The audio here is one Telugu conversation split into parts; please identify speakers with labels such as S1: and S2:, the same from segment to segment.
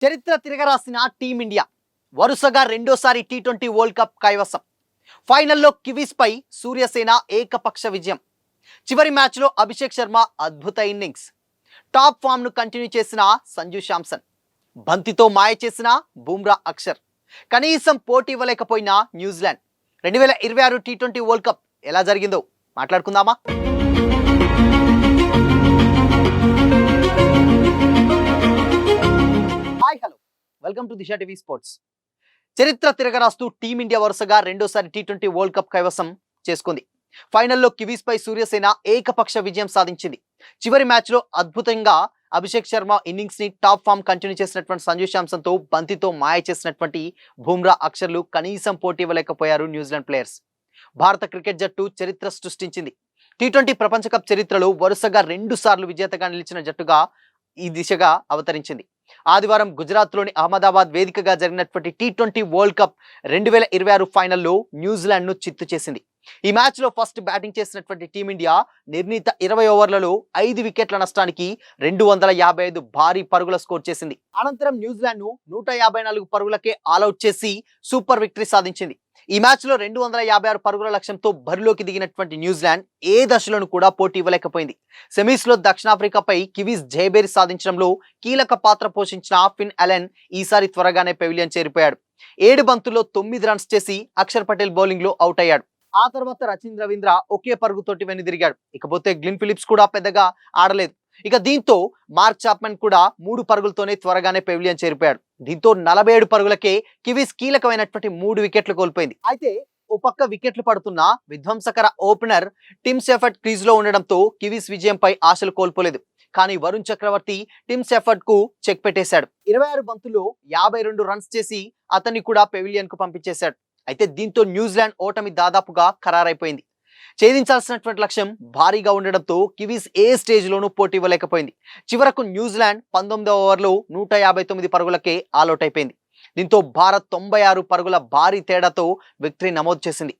S1: చరిత్ర తిరగరాసిన టీమిండియా వరుసగా రెండోసారి టీ20 వరల్డ్ కప్ కైవసం. ఫైనల్లో కివీస్ పై సూర్యసేన ఏకపక్ష విజయం. చివరి మ్యాచ్లో అభిషేక్ శర్మ అద్భుత ఇన్నింగ్స్. టాప్ ఫామ్ ను కంటిన్యూ చేసిన సంజు శాంసన్, బంతితో మాయ చేసిన బూమ్రా అక్షర్. కనీసం పోటీ ఇవ్వలేకపోయిన న్యూజిలాండ్. 2026 టీ20 వరల్డ్ కప్ ఎలా జరిగిందో మాట్లాడుకుందామా? Hi hello, welcome to Disha TV sports. చరిత్ర తిరగరాస్తూ టీమిండియా వరుసగా రెండోసారి టీ20 వరల్డ్ కప్ కైవసం చేసుకుంది. ఫైనల్లో కివీస్ పై సూర్యసేన ఏకపక్ష విజయం సాధించింది. చివరి మ్యాచ్లో అద్భుతంగా అభిషేక్ శర్మ ఇన్నింగ్స్ ని టాప్ ఫామ్ కంటిన్యూ చేసినటువంటి సంజు శాంసన్ తో బంతితో మాయ చేసినటువంటి బూమ్రా అక్షర్లు కనీసం పోటీ ఇవ్వలేకపోయారు న్యూజిలాండ్ ప్లేయర్స్. భారత క్రికెట్ జట్టు చరిత్ర సృష్టించింది. టీ20 ప్రపంచ కప్ చరిత్రలో వరుసగా 2 సార్లు విజేతగా నిలిచిన జట్టుగా ఈ దిశగా అవతరించింది. ఆదివారం గుజరాత్లోని అహ్మదాబాద్ వేదికగా జరిగినటువంటి టీ20 వరల్డ్ కప్ 2026 ఫైనల్లో న్యూజిలాండ్ ను చిత్తు చేసింది. ఈ మ్యాచ్ లో ఫస్ట్ బ్యాటింగ్ చేసినటువంటి టీమిండియా నిర్ణీత 20 ఓవర్లలో 5 వికెట్ల నష్టానికి 255 భారీ పరుగుల స్కోర్ చేసింది. అనంతరం న్యూజిలాండ్ ను 154 పరుగులకే ఆల్అౌట్ చేసి సూపర్ విక్టరీ సాధించింది. ఈ మ్యాచ్ లో 256 పరుగుల లక్ష్యంతో బరిలోకి దిగినటువంటి న్యూజిలాండ్ ఏ దశలోనూ కూడా పోటీ ఇవ్వలేకపోయింది. సెమీస్ లో దక్షిణాఫ్రికాపై కివీస్ జయబేరి సాధించడంలో కీలక పాత్ర పోషించిన ఫిన్ అలెన్ ఈసారి త్వరగానే పెవిలియన్ చేరిపోయాడు. 7 బంతుల్లో 9 రన్స్ చేసి అక్షర్ పటేల్ బౌలింగ్ లో అవుట్ అయ్యాడు. ఆ తర్వాత రచిన్ రవీంద్ర ఒకే పరుగుతోటి వెనుదిరిగాడు. ఇకపోతే గ్లిన్ ఫిలిప్స్ కూడా పెద్దగా ఆడలేదు. దీంతో మార్క్ చాప్మన్ కూడా 3 పరుగులతోనే త్వరగానే పెవిలియన్ చేరిపోయాడు. దీంతో 47 పరుగులకే కివీస్ కీలకమైనటువంటి 3 వికెట్లు కోల్పోయింది. అయితే ఓ పక్క వికెట్లు పడుతున్న విధ్వంసకర ఓపెనర్ టిమ్ సెఫర్డ్ క్రీజ్ లో ఉండడంతో కివీస్ విజయంపై ఆశలు కోల్పోలేదు. కానీ వరుణ్ చక్రవర్తి టిమ్ సెఫర్డ్ కు చెక్ పెట్టేశాడు. 26 బంతుల్లో 52 రన్స్ చేసి అతన్ని కూడా పెవిలియన్ కు పంపించేశాడు. అయితే దీంతో న్యూజిలాండ్ ఓటమి దాదాపుగా ఖరారైపోయింది. ఛేదించాల్సినటువంటి లక్ష్యం భారీగా ఉండడంతో కివీస్ ఏ స్టేజ్ లోనూ పోటీ ఇవ్వలేకపోయింది. చివరకు న్యూజిలాండ్ 19వ ఓవర్లో 159 పరుగులకే ఆల్అౌట్ అయిపోయింది. దీంతో భారత్ 96 పరుగుల భారీ తేడాతో విక్టరీ నమోదు చేసింది.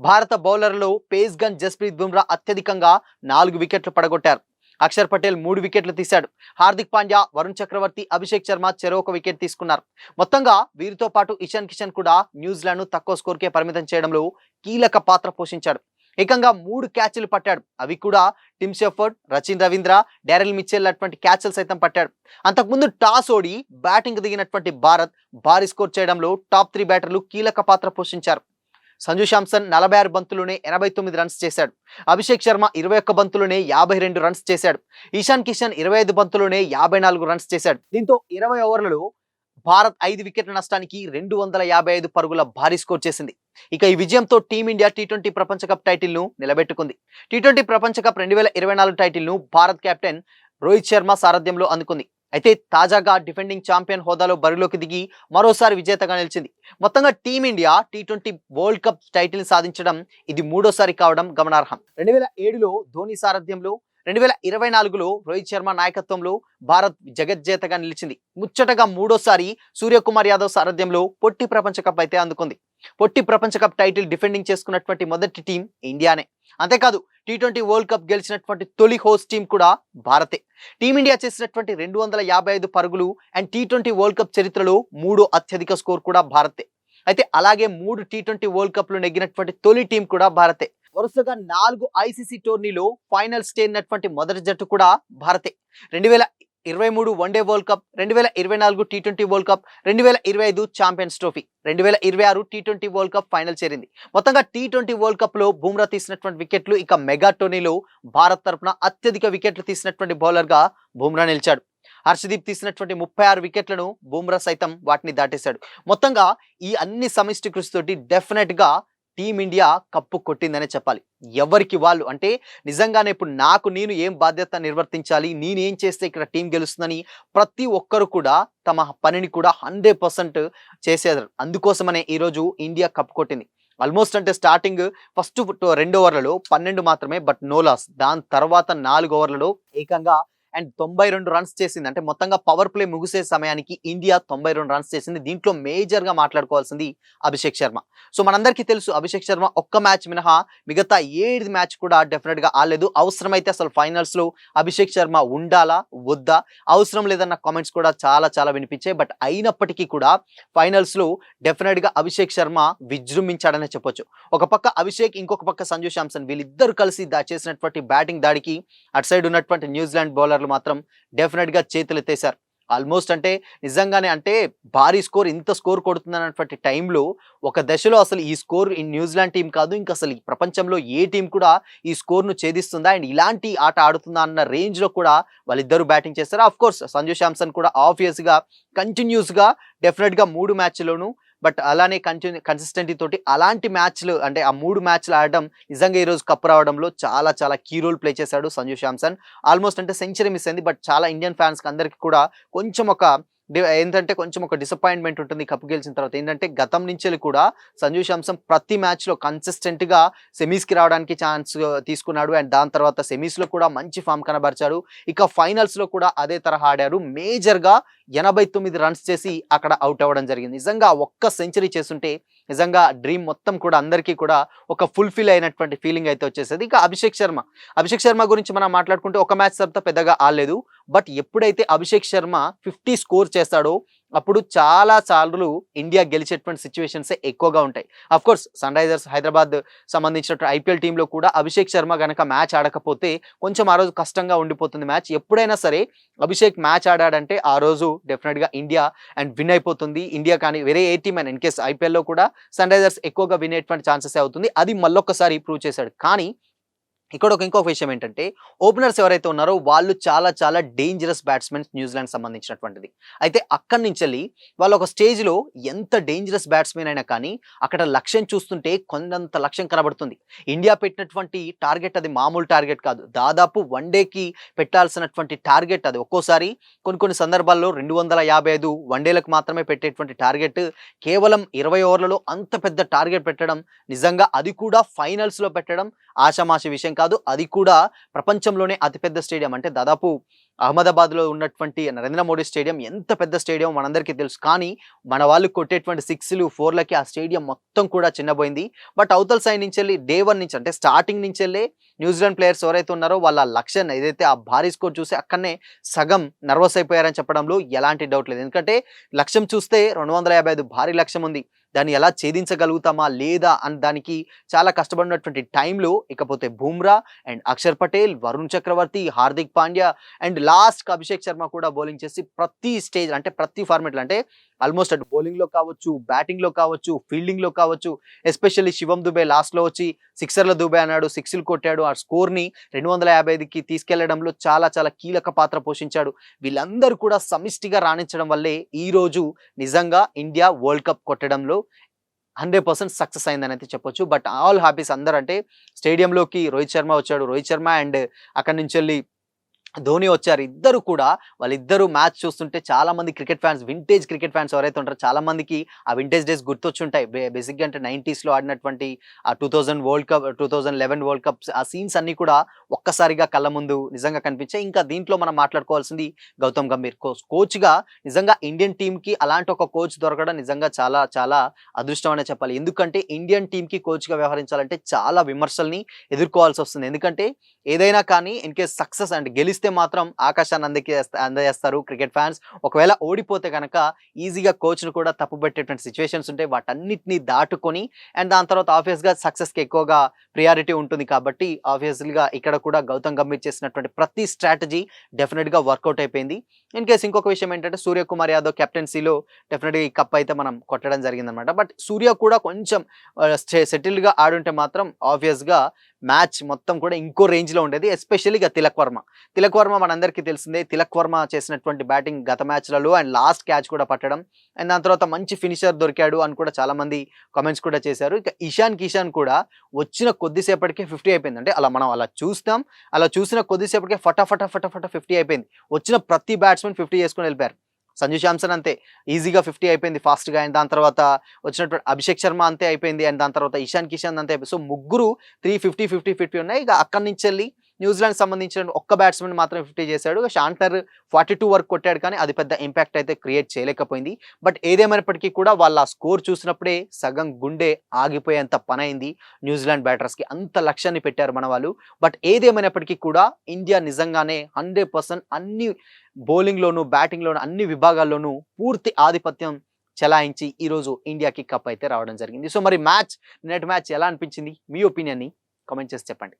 S1: భారత బౌలర్లలో పేస్ గన్ జస్ప్రీత్ బుమ్రా అత్యధికంగా 4 వికెట్లు పడగొట్టారు. అక్షర్ పటేల్ 3 వికెట్లు తీశాడు. హార్దిక్ పాండ్యా, వరుణ్ చక్రవర్తి, అభిషేక్ శర్మ చెరో ఒక వికెట్ తీసుకున్నారు. మొత్తంగా వీరితో పాటు ఇషాన్ కిషన్ కూడా న్యూజిలాండ్ ను తక్కువ స్కోర్కే పరిమితం చేయడంలో కీలక పాత్ర పోషించాడు. ఏకంగా 3 క్యాచ్లు పట్టాడు. అవి కూడా Tim Seifert, Rachin Ravindra, Daryl Mitchell అటువంటి క్యాచ్లు సైతం పట్టాడు. అంతకుముందు టాస్ ఓడి బ్యాటింగ్ దిగినటువంటి భారత్ భారీ స్కోర్ చేయడంలో టాప్ 3 బ్యాటర్లు కీలక పాత్ర పోషించారు. సంజు శాంసన్ 46 బంతుల్లోనే 89 రన్స్ చేశాడు. అభిషేక్ శర్మ 21 బంతుల్లోనే 52 రన్స్ చేశాడు. ఇషాన్ కిషన్ 25 బంతుల్లోనే 54 రన్స్ చేశాడు. దీంతో 20 ఓవర్లలో భారత్ 5 వికెట్ల నష్టానికి 255 పరుగుల భారీ స్కోర్ చేసింది. ఈ విజయంతో టీమిండియా టీ20 ప్రపంచ కప్ టైటిల్ ను నిలబెట్టుకుంది. టీ20 ప్రపంచ కప్ 2024 టైటిల్ ను భారత్ కెప్టెన్ రోహిత్ శర్మ సారథ్యంలో అందుకుంది. అయితే తాజాగా డిఫెండింగ్ ఛాంపియన్ హోదాలో బరిలోకి దిగి మరోసారి విజేతగా నిలిచింది. మొత్తంగా team India T20 World cup title సాధించడం ఇది 3వసారి కావడం గమనార్హం. 2007లో ధోని సారథ్యంలో, 2024లో రోహిత్ శర్మ నాయకత్వంలో భారత్ జగజ్జేతగా నిలిచింది. ముచ్చటగా 3వసారి సూర్యకుమార్ యాదవ్ సారథ్యంలో పొట్టి ప్రపంచ కప్ అయితే అందుకుంది. పొట్టి ప్రపంచ కప్ టైటిల్ డిఫెండింగ్ చేసుకున్నటువంటి మొదటి టీం ఇండియానే. అంతేకాదు టీ20 వరల్డ్ కప్ గెలిచినటువంటి తొలి హోస్ట్ టీం కూడా భారతే. టీమిండియా చేసినటువంటి 255 పరుగులు అండ్ టీ20 వరల్డ్ కప్ చరిత్రలో 3వ అత్యధిక స్కోర్ కూడా భారతే. అయితే అలాగే 3 టీ20 వరల్డ్ కప్ లో నెగ్గినటువంటి తొలి టీం కూడా భారతే. వరుసగా 4 ఐసీసీ టోర్నీలో ఫైనల్స్ చేరినటువంటి మొదటి జట్టు కూడా భారతే. 2023 one day world cup, 2024 T20 World cup, 2025 champions trophy, 2026 టీ20 వరల్డ్ కప్ ఫైనల్ చేరింది. మొత్తంగా టీ20 వరల్డ్ కప్ లో బుమ్రా తీసినటువంటి వికెట్లు మెగా టోర్నీలో భారత్ తరపున అత్యధిక వికెట్లు తీసినటువంటి బౌలర్ గా బుమ్రా నిలిచాడు. హర్షదీప్ తీసినటువంటి 36 వికెట్లను బుమ్రా సైతం వాటిని దాటేశాడు. మొత్తంగా ఈ అన్ని సమిష్టి కృషితోటి డెఫినెట్ గా టీమిండియా కప్పు కొట్టిందనే చెప్పాలి. ఎవరికి వాళ్ళు అంటే నిజంగానే ఇప్పుడు నేను ఏం బాధ్యత నిర్వర్తించాలి, నేనేం చేస్తే ఇక్కడ టీం గెలుస్తుందని ప్రతి ఒక్కరు కూడా తమ పనిని కూడా 100% చేసేదారు. అందుకోసమనే ఈరోజు ఇండియా కప్పు కొట్టింది. ఆల్మోస్ట్ అంటే స్టార్టింగ్ ఫస్ట్ 2 ఓవర్లలో 12 మాత్రమే, బట్ నో లాస్. దాని తర్వాత 4 ఓవర్లలో ఏకంగా అండ్ 92 రన్స్ చేసింది. అంటే మొత్తంగా పవర్ ప్లే ముగిసే సమయానికి ఇండియా 92 రన్స్ చేసింది. దీంట్లో మేజర్‌గా మాట్లాడుకోవాల్సింది అభిషేక్ శర్మ. సో మనందరికీ తెలుసు అభిషేక్ శర్మ ఒక్క మ్యాచ్ మినహా మిగతా 7 మ్యాచ్ కూడా డెఫినెట్‌గా ఆడలేదు. అవసరమైతే అసలు ఫైనల్స్‌లో అభిషేక్ శర్మ ఉండాలా? వద్దా? అవసరం లేదన్న కామెంట్స్ కూడా చాలా చాలా వినిపించాయి. బట్ అయినప్పటికీ కూడా ఫైనల్స్‌లో డెఫినెట్‌గా అభిషేక్ శర్మ విజృంభించాడనే చెప్పొచ్చు. ఒక పక్క అభిషేక్, ఇంకొక పక్క సంజు శాంసన్ వీళ్ళిద్దరూ కలిసి చేసినటువంటి బ్యాటింగ్ దాడికి అటు సైడ్ ఉన్నటువంటి న్యూజిలాండ్ బౌలర్లు మాత్రం డెఫినెట్‌గా చేతులెత్తేశారు. ఆల్మోస్ట్ అంటే నిజంగానే అంటే భారీ స్కోర్, ఇంత స్కోర్ కొడుతుందన్నటువంటి టైంలో ఒక దశలో అసలు ఈ స్కోర్ ఈ న్యూజిలాండ్ టీం కాదు, ఇంకా అసలు ఈ ప్రపంచంలో ఏ టీం కూడా ఈ స్కోర్‌ను ఛేదిస్తుందా అండ్ ఇలాంటి ఆట ఆడుతుందా అన్న రేంజ్‌లో కూడా వాళ్ళిద్దరూ బ్యాటింగ్ చేస్తారు. ఆఫ్‌కోర్స్ సంజు శాంసన్ కూడా ఆబ్వియస్‌గా కంటిన్యూస్‌గా డెఫినెట్‌గా 3 మ్యాచ్‌లోనూ బట్ అలానే కన్సిస్టెంటీ తోటి అలాంటి మ్యాచ్‌లు అంటే ఆ 3 మ్యాచ్‌లు ఆడడం నిజంగా ఈరోజు కప్ రావడంలో చాలా చాలా కీ రోల్ ప్లే చేశాడు సంజు శాంసన్. ఆల్మోస్ట్ అంటే సెంచరీ మిస్ అయింది. బట్ చాలా ఇండియన్ ఫ్యాన్స్‌కి అందరికి కూడా కొంచెం ఒక ఏంటంటే కొంచెం ఒక డిసప్పాయింట్‌మెంట్ ఉంటుంది కప్ గెలిచిన తర్వాత. ఏంటంటే గతం నుంచెల్లి కూడా సంజు శాంసన్ ప్రతి మ్యాచ్‌లో కన్సిస్టెంట్‌గా సెమీస్‌కి రావడానికి ఛాన్స్ తీసుకున్నాడు. అండ్ దాని తర్వాత సెమీస్‌లో కూడా మంచి ఫామ్ కనబరిచాడు. ఇక ఫైనల్స్‌లో కూడా అదే తరహా ఆడారు. మేజర్‌గా 89 రన్స్ చేసి అక్కడ ఔట్ అవ్వడం జరిగింది. నిజంగా ఒక్క సెంచరీ చేసుంటే నిజంగా డ్రీమ్ మొత్తం కూడా అందరికీ కూడా ఒక ఫుల్‌ఫిల్ అయినటువంటి ఫీలింగ్ అయితే వచ్చేసేది. ఇక అభిషేక్ శర్మ గురించి మనం మాట్లాడుకుంటే ఒక మ్యాచ్ తర్వాత పెద్దగా ఆడలేదు. బట్ ఎప్పుడైతే అభిషేక్ శర్మ 50 స్కోర్ చేస్తాడో అప్పుడు చాలా సార్లు ఇండియా గెలిచేటువంటి సిట్యుయేషన్సే ఎక్కువగా ఉంటాయి. ఆఫ్‌కోర్స్ సన్ రైజర్స్ హైదరాబాద్ సంబంధించినటువంటి ఐపీఎల్ టీమ్‌లో కూడా అభిషేక్ శర్మ గనక మ్యాచ్ ఆడకపోతే కొంచెం ఆ రోజు కష్టంగా ఉండిపోతుంది మ్యాచ్. ఎప్పుడైనా సరే అభిషేక్ మ్యాచ్ ఆడాడంటే ఆ రోజు డెఫినిట్‌గా ఇండియా అండ్ విన్ అయిపోతుంది. ఇండియా కానీ వేరే ఏ టీమ్ అయినా ఇన్‌కేస్ ఐపీఎల్‌లో కూడా సన్ రైజర్స్ ఎక్కువగా విన్ అయ్యేటువంటి ఛాన్సెసే అవుతుంది. అది మళ్ళొక్కసారి ప్రూవ్ చేశాడు. కానీ ఇక్కడ ఇంకొక విషయం ఏంటంటే ఓపెనర్స్ ఎవరైతే ఉన్నారో వాళ్ళు చాలా చాలా డేంజరస్ బ్యాట్స్‌మెన్స్ న్యూజిలాండ్ సంబంధించినటువంటిది. అయితే అక్కడి నుంచెల్లి వాళ్ళు ఒక స్టేజ్‌లో ఎంత డేంజరస్ బ్యాట్స్‌మెన్ అయినా కానీ అక్కడ లక్ష్యం చూస్తుంటే కొండంత లక్ష్యం కనబడుతుంది. ఇండియా పెట్టినటువంటి టార్గెట్ అది మామూలు టార్గెట్ కాదు. దాదాపు వన్ డేకి పెట్టాల్సినటువంటి టార్గెట్ అది. ఒక్కోసారి కొన్ని సందర్భాల్లో 255 వన్ డేలకు మాత్రమే పెట్టేటువంటి టార్గెట్ కేవలం 20 ఓవర్లలో అంత పెద్ద టార్గెట్ పెట్టడం నిజంగా అది కూడా ఫైనల్స్‌లో పెట్టడం ఆషామాషి విషయం కాదు. అది కూడా ప్రపంచంలోనే అతిపెద్ద స్టేడియం. అంటే దాదాపు అహ్మదాబాద్‌లో ఉన్నటువంటి నరేంద్ర మోడీ స్టేడియం ఎంత పెద్ద స్టేడియం మనందరికీ తెలుసు. కానీ మన వాళ్ళు కొట్టేటువంటి 6లు, 4లకి ఆ స్టేడియం మొత్తం కూడా చిన్నబోయింది. బట్ అవతల సైడ్ నుంచెల్లి డే 1 నుంచి అంటే స్టార్టింగ్ నుంచెల్లే న్యూజిలాండ్ ప్లేయర్స్ ఎవరైతే ఉన్నారో వాళ్ళ లక్ష్యాన్ని ఏదైతే ఆ భారీ స్కోర్ చూసి అక్కడనే సగం నర్వస్ అయిపోయారని చెప్పడంలో ఎలాంటి డౌట్ లేదు. ఎందుకంటే లక్ష్యం చూస్తే 255 భారీ లక్ష్యం ఉంది. దాన్ని ఎలా ఛేదించగలుగుతామా లేదా అని దానికి చాలా కష్టపడినటువంటి టైంలో ఇకపోతే బుమ్రా అండ్ అక్షర్ పటేల్, వరుణ్ చక్రవర్తి, హార్దిక్ పాండ్యా అండ్ లాస్ట్‌కి అభిషేక్ శర్మ కూడా బౌలింగ్ చేసి ప్రతి స్టేజ్ అంటే ప్రతి ఫార్మాట్‌లో అంటే ఆల్మోస్ట్ అటు బౌలింగ్‌లో కావచ్చు, బ్యాటింగ్‌లో కావచ్చు, ఫీల్డింగ్‌లో కావచ్చు, ఎస్పెషల్లీ శివం దుబే లాస్ట్‌లో వచ్చి సిక్సర్ల దుబే అన్నాడు, సిక్స్‌లు కొట్టాడు. ఆ స్కోర్‌ని 255కి తీసుకెళ్లడంలో చాలా చాలా కీలక పాత్ర పోషించాడు. వీళ్ళందరూ కూడా సమిష్టిగా రాణించడం వల్లే ఈరోజు నిజంగా ఇండియా వరల్డ్ కప్ కొట్టడంలో 100% సక్సెస్ అయిందనైతే చెప్పొచ్చు. బట్ ఆల్ హ్యాపీస్ అందరంటే స్టేడియంలోకి రోహిత్ శర్మ వచ్చాడు. రోహిత్ శర్మ అండ్ అక్కడి నుంచెల్లి ధోని వచ్చారు. ఇద్దరు కూడా వాళ్ళిద్దరూ మ్యాచ్ చూస్తుంటే చాలా మంది cricket fans, vintage cricket fans ఎవరైతే ఉంటారో చాలా మందికి ఆ వింటేజ్ డేస్ గుర్తొచ్చుంటాయి. బేసిక్‌గా అంటే 90స్‌లో ఆడినటువంటి ఆ 2000 వరల్డ్ కప్, 2011 వరల్డ్ కప్స్ ఆ సీన్స్ అన్నీ కూడా ఒక్కసారిగా కళ్ళ ముందు నిజంగా కనిపించాయి. ఇంకా దీంట్లో మనం మాట్లాడుకోవాల్సింది గౌతమ్ గంభీర్ కోచ్‌గా నిజంగా ఇండియన్ టీమ్‌కి అలాంటి ఒక కోచ్ దొరకడం నిజంగా చాలా చాలా అదృష్టం అనే చెప్పాలి. ఎందుకంటే ఇండియన్ టీమ్‌కి కోచ్‌గా వ్యవహరించాలంటే చాలా విమర్శల్ని ఎదుర్కోవాల్సొస్తుంది. ఎందుకంటే ఏదైనా కానీ ఇన్‌కేస్ సక్సెస్ అండ్ గెలిస్తే మాత్రం ఆకాశాన్ని అందజేస్తారు క్రికెట్ ఫ్యాన్స్. ఒకవేళ ఓడిపోతే గనక ఈజీగా కోచ్‌ని కూడా తప్పుబట్టేటువంటి సిట్యుయేషన్స్ ఉంటాయి. వాటన్నిటిని దాటుకొని అండ్ దాని తర్వాత ఆబ్వియస్‌గా సక్సెస్‌కి ఎక్కువగా ప్రియారిటీ ఉంటుంది కాబట్టి ఆబ్వియస్‌లీగా ఇక్కడ కూడా గౌతమ్ గంభీర్ చేసినటువంటి ప్రతి స్ట్రాటజీ డెఫినిట్‌గా వర్కౌట్ అయిపోయింది. ఇన్‌కేస్ ఇంకొక విషయం ఏంటంటే సూర్యకుమార్ యాదవ్ కెప్టెన్సీలో డెఫినిట్‌గా ఈ కప్ అయితే మనం కొట్టడం జరిగిందనమాట. బట్ సూర్య కూడా కొంచెం సెటిల్డ్‌గా ఆడుంటే మాత్రం ఆబ్వియస్‌గా మ్యాచ్ మొత్తం కూడా ఇంకో రేంజ్‌లో ఉండేది. ఎస్పెషల్లీ తిలక్ వర్మ మనందరికీ తెలిసిందే. తిలక్ వర్మ చేసినటువంటి బ్యాటింగ్ గత మ్యాచ్‌లలో అండ్ లాస్ట్ క్యాచ్ కూడా పట్టడం అండ్ దాని తర్వాత మంచి ఫినిషర్ దొరికాడు అని కూడా చాలా మంది కామెంట్స్ కూడా చేశారు. ఇక ఇషాన్ కిషాన్ కూడా వచ్చిన కొద్దిసేపటికే 50 అయిపోయింది. అంటే మనం అలా చూస్తాం. అలా చూసిన కొద్దిసేపటికే ఫటాఫట 50 అయిపోయింది. వచ్చిన ప్రతి బ్యాట్స్‌మెన్ 50 చేసుకొని వెళ్ళిపోయారు. సంజు శాంసన్ అంతే ఈజీగా 50 అయిపోయింది ఫాస్ట్‌గా. అండ్ దాని తర్వాత వచ్చినటువంటి అభిషేక్ శర్మ అంతే అయిపోయింది. అండ్ దాని తర్వాత ఇషాన్ కిషాన్ అంతే అయిపోయింది. సో ముగ్గురు 350, 50, 50 ఉన్నాయి. ఇక అక్కడి నుంచెల్లి న్యూజిలాండ్ సంబంధించిన ఒక్క బ్యాట్స్మెన్ మాత్రం 50 చేశాడు. షాంటర్ 42 వరకు కొట్టాడు కానీ అది పెద్ద ఇంపాక్ట్ అయితే క్రియేట్ చేయలేకపోయింది. బట్ ఏదేమైనప్పటికీ కూడా వాళ్ళ స్కోర్ చూసినప్పుడే సగం గుండె ఆగిపోయేంత పనైంది న్యూజిలాండ్ బ్యాటర్స్‌కి. అంత లక్ష్యాన్ని పెట్టారు మన వాళ్ళు. బట్ ఏదేమైనప్పటికీ కూడా ఇండియా నిజంగానే 100% అన్ని బౌలింగ్‌లోను, బ్యాటింగ్‌లోను అన్ని విభాగాల్లోనూ పూర్తి ఆధిపత్యం చెలాయించి ఈరోజు ఇండియాకి కప్ అయితే రావడం జరిగింది. సో మరి నిన్నటి మ్యాచ్ ఎలా అనిపించింది? మీ ఒపీనియన్‌ని కామెంట్ చేసి చెప్పండి.